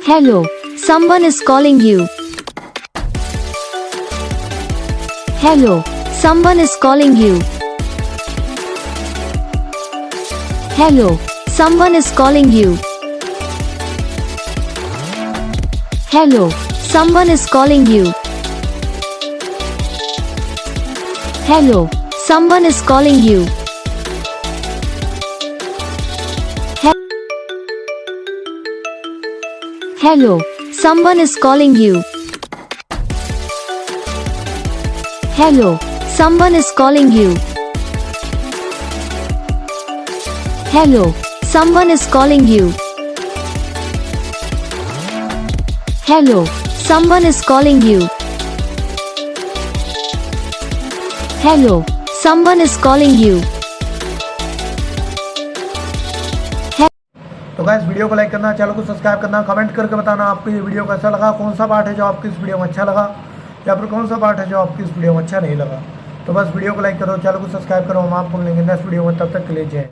Hello, someone is calling you. Hello, someone is calling you. Hello, someone is calling you. Hello, someone is calling you. Hello, someone is calling you. Hello, someone is calling you. Hello, someone is calling you. Hello, someone is calling you. Hello, someone is calling you. Hello, someone is calling you. तो guys video को like करना, channel को subscribe करना, comment करके बताना आपको ये video कैसा लगा, कौन सा पार्ट है जो आपको इस वीडियो में अच्छा लगा या फिर कौन सा पार्ट है जो आपको इस वीडियो में अच्छा नहीं लगा। तो बस वीडियो को लाइक करो, चैनल को सब्सक्राइब करो। हम आपको मिलेंगे नेक्स्ट वीडियो में, तब तक के लिए जय।